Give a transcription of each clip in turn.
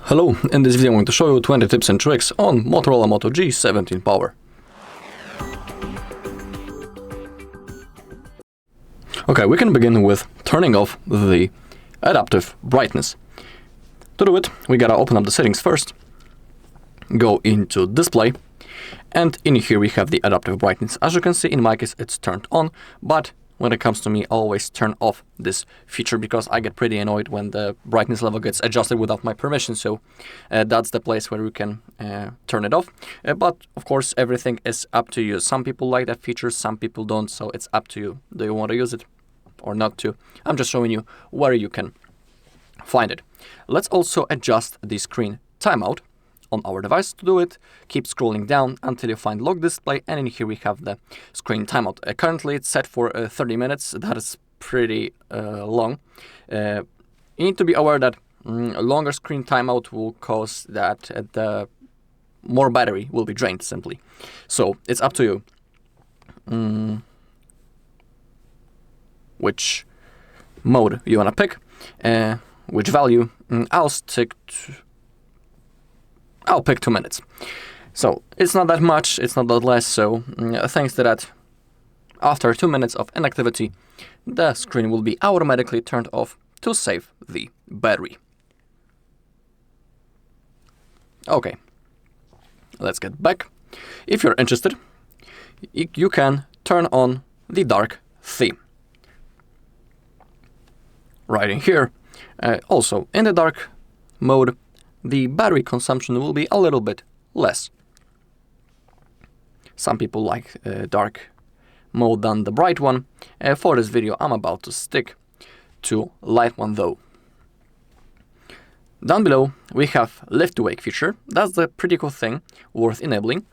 Hello, in this video I'm going to show you 20 tips and tricks on Motorola Moto G17 Power. Okay, we can begin with turning off the adaptive brightness. To do it, we gotta open up the settings first, go into display, and in here we have the adaptive brightness. As you can see, in my case it's turned on, but when it comes to me, I always turn off this feature because I get pretty annoyed when the brightness level gets adjusted without my permission. So that's the place where you can turn it off. But of course, everything is up to you. Some people like that feature, some people don't. So it's up to you. Do you want to use it or not to? I'm just showing you where you can find it. Let's also adjust the screen timeout on our device. To do it, keep scrolling down until you find lock display, and in here we have the screen timeout. Currently it's set for 30 minutes. That is pretty long. You need to be aware that longer screen timeout will cause that the more battery will be drained simply. So it's up to you which mode you want to pick, which value. I'll pick 2 minutes. So it's not that much, it's not that less, so thanks to that, after 2 minutes of inactivity, the screen will be automatically turned off to save the battery. Okay, let's get back. If you're interested, you can turn on the dark theme. Right in here. Also, in the dark mode, the battery consumption will be a little bit less. Some people like dark mode than the bright one. For this video, I'm about to stick to light one though. Down below, we have lift to wake feature. That's the pretty cool thing worth enabling.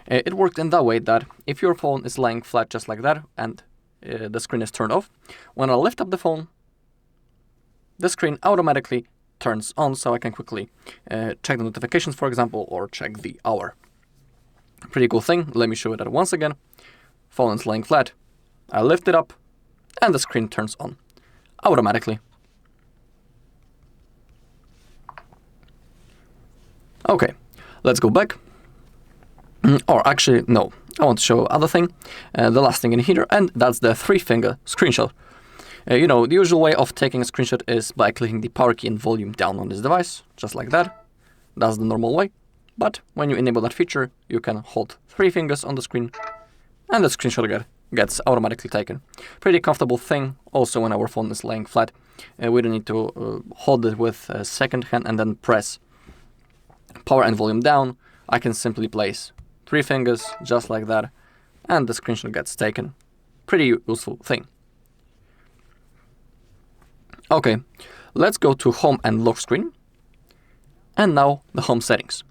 It works in that way that if your phone is lying flat just like that and the screen is turned off, when I lift up the phone, the screen automatically turns on, so I can quickly check the notifications, for example, or check the hour. Pretty cool thing. Let me show you that once again. Phone is laying flat. I lift it up, and the screen turns on automatically. Okay, let's go back. Or actually, no. I want to show other thing, the last thing in here, and that's the 3-finger screenshot. You know, the usual way of taking a screenshot is by clicking the power key and volume down on this device, just like that. That's the normal way. But when you enable that feature, you can hold 3 fingers on the screen and the screenshot gets automatically taken. Pretty comfortable thing. Also, when our phone is laying flat, we don't need to hold it with a second hand and then press power and volume down. I can simply place 3 fingers just like that and the screenshot gets taken. Pretty useful thing. Okay, let's go to home and lock screen. And now the home settings.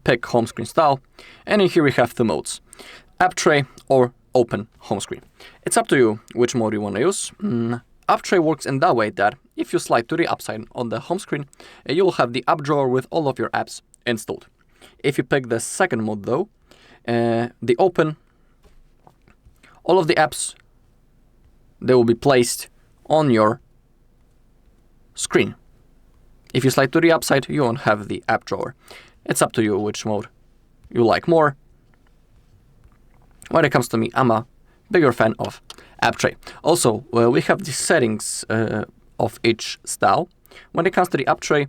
Pick home screen style, and in here we have 2 modes, app tray or open home screen. It's up to you which mode you want to use. App tray works in that way that if you slide to the upside on the home screen, you will have the app drawer with all of your apps installed. If you pick the second mode though, the open, all of the apps, they will be placed on your screen. If you slide to the upside, you won't have the app drawer. It's up to you which mode you like more. When it comes to me, I'm a bigger fan of app tray. Also, we have the settings of each style. When it comes to the app tray,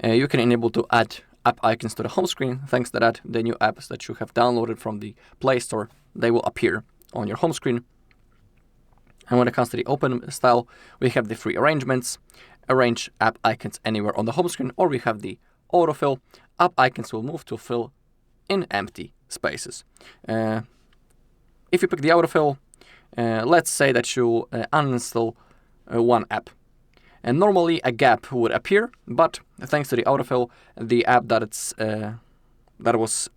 you can enable to add app icons to the home screen. Thanks to that, the new apps that you have downloaded from the Play Store, they will appear on your home screen. And when it comes to the open style, we have the free arrangements, arrange app icons anywhere on the home screen, or we have the autofill. App icons will move to fill in empty spaces. If you pick the autofill, let's say that you uninstall one app. And normally a gap would appear, but thanks to the autofill, the app that was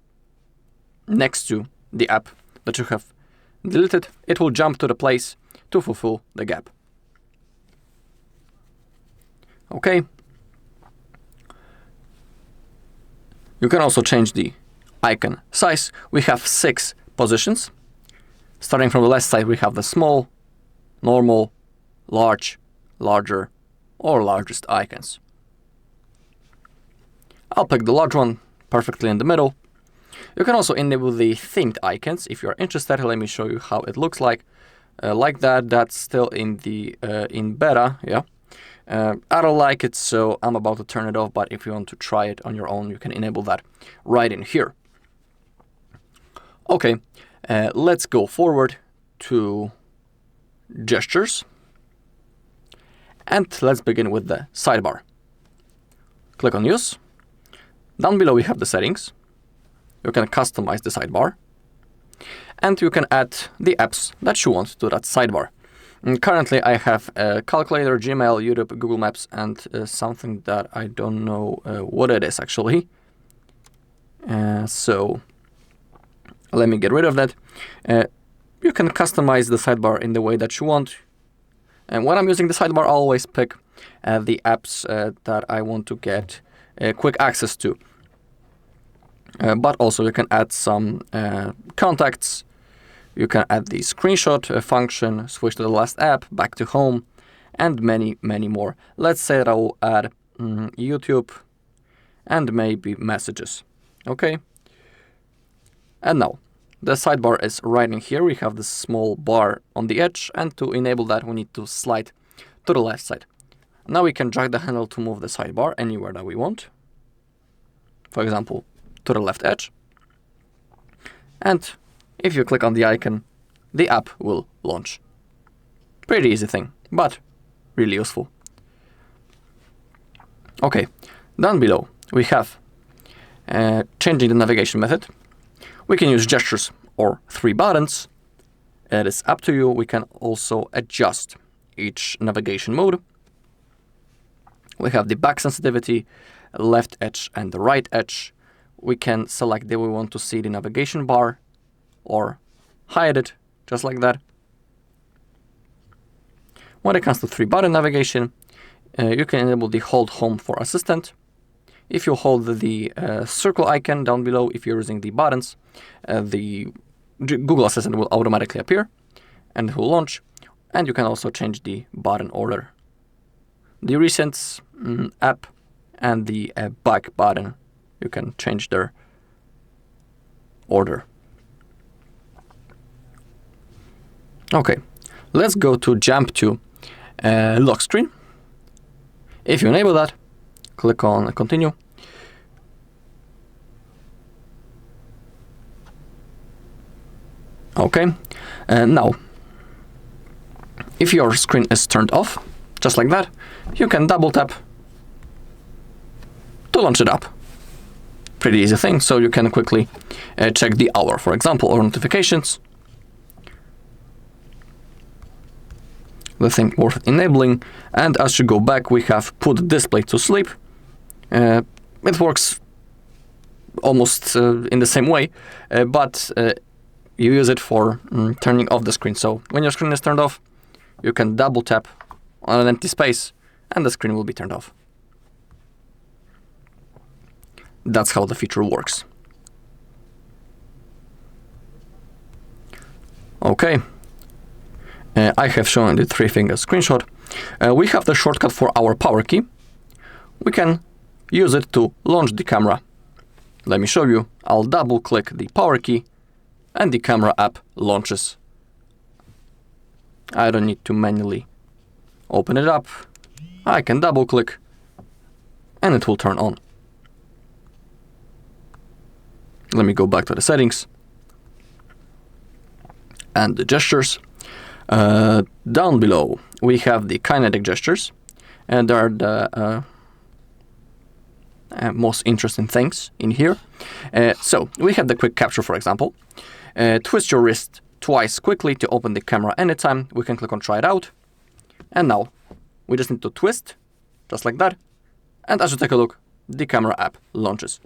next to the app that you have deleted, it will jump to the place to fulfill the gap. Okay. You can also change the icon size. We have 6 positions. Starting from the left side, we have the small, normal, large, larger, or largest icons. I'll pick the large one, perfectly in the middle. You can also enable the themed icons if you're interested. Let me show you how it looks like. Like that, that's still in the in beta, yeah. I don't like it, so I'm about to turn it off, but if you want to try it on your own, you can enable that right in here. Okay, let's go forward to gestures. And let's begin with the sidebar. Click on Use. Down below we have the settings. You can customize the sidebar. And you can add the apps that you want to that sidebar. Currently I have a calculator, Gmail, YouTube, Google Maps, and something that I don't know what it is actually. So let me get rid of that. You can customize the sidebar in the way that you want. And when I'm using the sidebar, I always pick the apps that I want to get quick access to. But also you can add some contacts. You can add the screenshot function, switch to the last app, back to home, and many, many more. Let's say that I will add YouTube and maybe messages. Okay. And now the sidebar is right in here. We have this small bar on the edge, and to enable that we need to slide to the left side. Now we can drag the handle to move the sidebar anywhere that we want. For example, to the left edge. And if you click on the icon, the app will launch. Pretty easy thing, but really useful. Okay, down below we have changing the navigation method. We can use gestures or 3 buttons. It is up to you. We can also adjust each navigation mode. We have the back sensitivity, left edge and the right edge. We can select that we want to see the navigation bar or hide it, just like that. When it comes to 3-button navigation, you can enable the hold home for assistant. If you hold the circle icon down below, if you're using the buttons, the Google Assistant will automatically appear and it will launch. And you can also change the button order. The recent app and the back button, you can change their order. Okay, let's go to jump to lock screen. If you enable that, click on continue. Okay, and now if your screen is turned off, just like that, you can double tap to launch it up. Pretty easy thing, so you can quickly check the hour, for example, or notifications. The thing worth enabling, and as you go back we have put display to sleep. It works almost in the same way, but you use it for turning off the screen. So when your screen is turned off, you can double tap on an empty space and the screen will be turned off. That's how the feature works. Okay. I have shown the 3-finger screenshot. We have the shortcut for our power key. We can use it to launch the camera. Let me show you. I'll double click the power key and the camera app launches. I don't need to manually open it up. I can double click and it will turn on. Let me go back to the settings and the gestures. Down below we have the kinetic gestures, and they are the most interesting things in here. So we have the quick capture, for example. Twist your wrist twice quickly to open the camera anytime. We can click on try it out, and now we just need to twist just like that, and as you take a look, the camera app launches.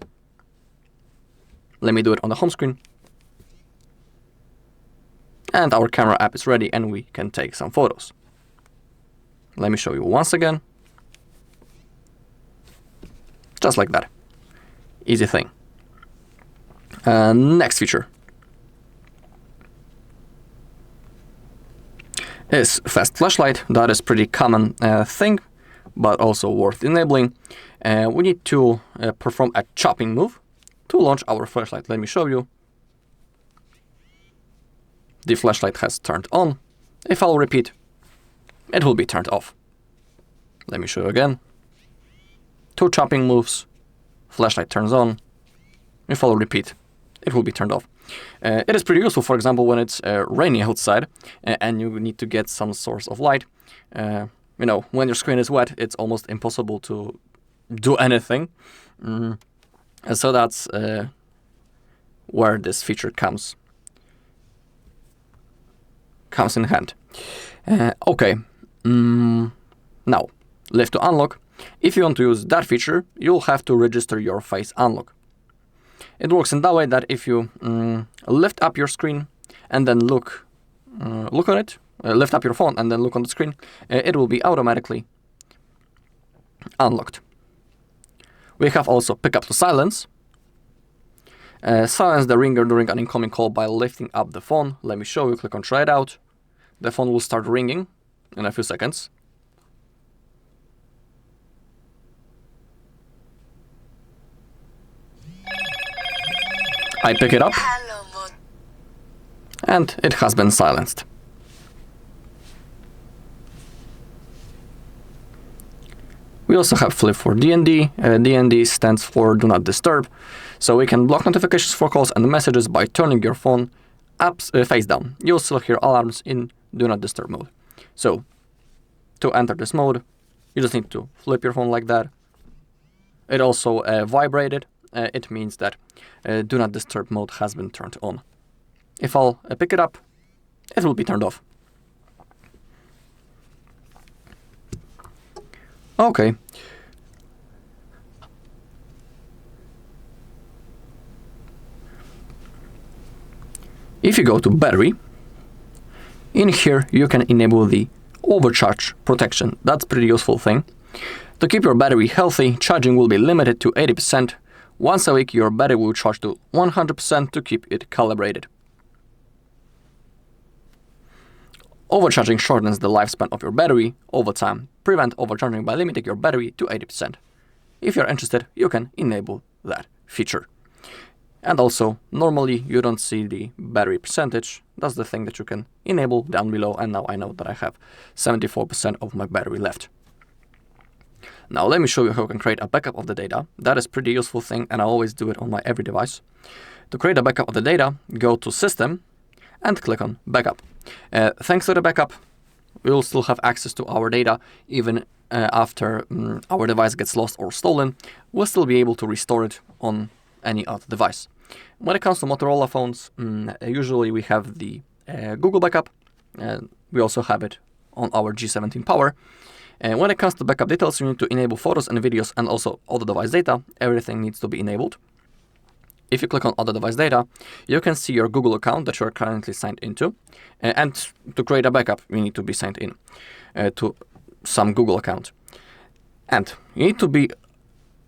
Let me do it on the home screen. And our camera app is ready and we can take some photos. Let me show you once again. Just like that. Easy thing. Next feature is fast flashlight. That is pretty common thing, but also worth enabling. we need to perform a chopping move to launch our flashlight. Let me show you. The flashlight has turned on. If I'll repeat, it will be turned off. Let me show you again. 2 chopping moves, flashlight turns on. If I'll repeat, it will be turned off. It is pretty useful, for example, when it's rainy outside and you need to get some source of light. You know, when your screen is wet, it's almost impossible to do anything. And so that's where this feature comes in hand. Okay, now, lift to unlock. If you want to use that feature, you'll have to register your face unlock. It works in that way that if you lift up your screen and then look on it, lift up your phone and then look on the screen, it will be automatically unlocked. We have also pick up to silence. Silence the ringer during an incoming call by lifting up the phone. Let me show you. Click on try it out. The phone will start ringing in a few seconds. I pick it up, and it has been silenced. We also have flip for DND. DND stands for Do Not Disturb, so we can block notifications for calls and messages by turning your phone face down. You'll still hear alarms in Do Not Disturb mode. So, to enter this mode, you just need to flip your phone like that. It also vibrated. It means that Do Not Disturb mode has been turned on. If I'll pick it up, it will be turned off. Okay. If you go to battery, in here you can enable the overcharge protection. That's a pretty useful thing. To keep your battery healthy, charging will be limited to 80%. Once a week, your battery will charge to 100% to keep it calibrated. Overcharging shortens the lifespan of your battery over time. Prevent overcharging by limiting your battery to 80%. If you're interested, you can enable that feature. And also, normally you don't see the battery percentage. That's the thing that you can enable down below, and now I know that I have 74% of my battery left. Now let me show you how you can create a backup of the data. That is a pretty useful thing, and I always do it on my every device. To create a backup of the data, go to System and click on Backup. Thanks to the backup, we will still have access to our data even after our device gets lost or stolen. We'll still be able to restore it on any other device. When it comes to Motorola phones, usually we have the Google backup. We also have it on our G17 Power. And when it comes to backup details, you need to enable photos and videos and also other device data. Everything needs to be enabled. If you click on other device data, you can see your Google account that you are currently signed into. And to create a backup, you need to be signed in to some Google account. And you need to be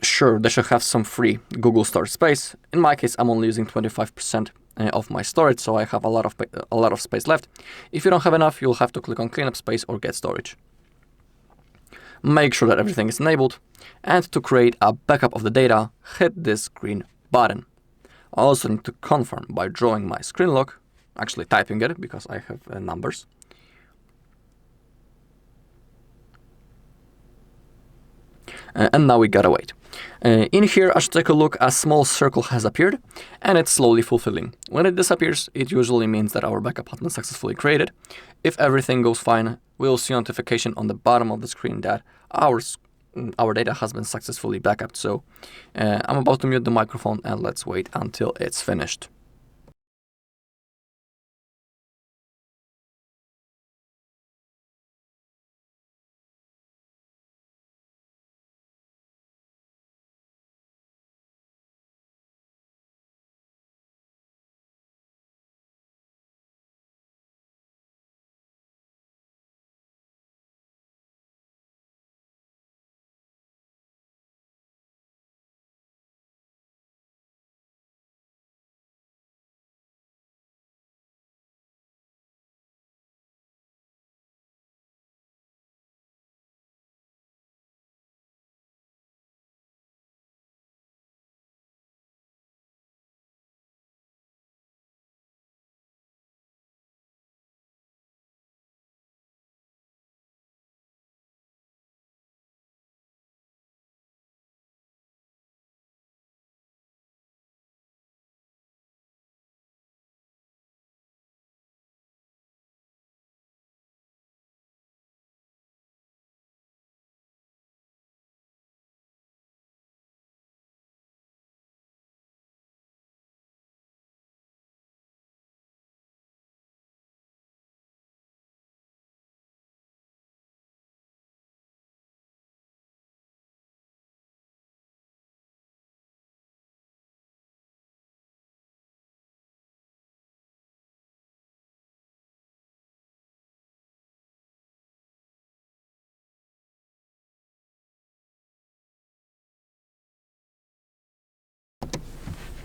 sure that you have some free Google storage space. In my case, I'm only using 25% of my storage, so I have a lot of space left. If you don't have enough, you'll have to click on clean up space or get storage. Make sure that everything is enabled, and to create a backup of the data, hit this green button. I also need to confirm by drawing my screen lock, actually typing it because I have numbers. And now we gotta wait. In here, as you take a look, a small circle has appeared, and it's slowly fulfilling. When it disappears, it usually means that our backup has been successfully created. If everything goes fine, we'll see a notification on the bottom of the screen that our data has been successfully backupped. So I'm about to mute the microphone, and let's wait until it's finished.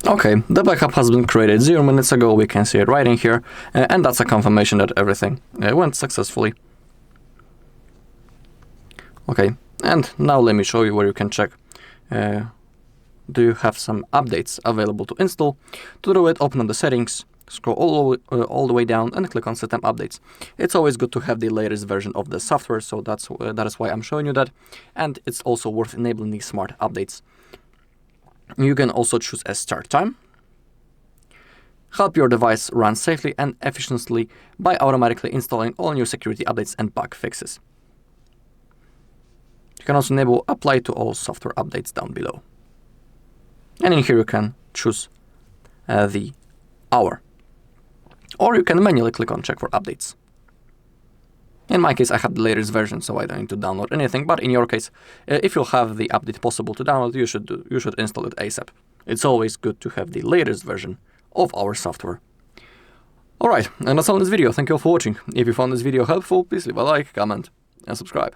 Okay, the backup has been created 0 minutes ago, we can see it right in here, and that's a confirmation that everything went successfully. Okay, and now let me show you where you can check do you have some updates available to install. To do it, open up the settings, scroll all the way down and click on System Updates. It's always good to have the latest version of the software, so that is why I'm showing you that, and it's also worth enabling these smart updates. You can also choose a start time. Help your device run safely and efficiently by automatically installing all new security updates and bug fixes. You can also enable apply to all software updates down below. And in here you can choose the hour. Or you can manually click on check for updates. In my case, I have the latest version, so I don't need to download anything. But in your case, if you have the update possible to download, you should install it ASAP. It's always good to have the latest version of our software. Alright, and that's all in this video. Thank you all for watching. If you found this video helpful, please leave a like, comment, and subscribe.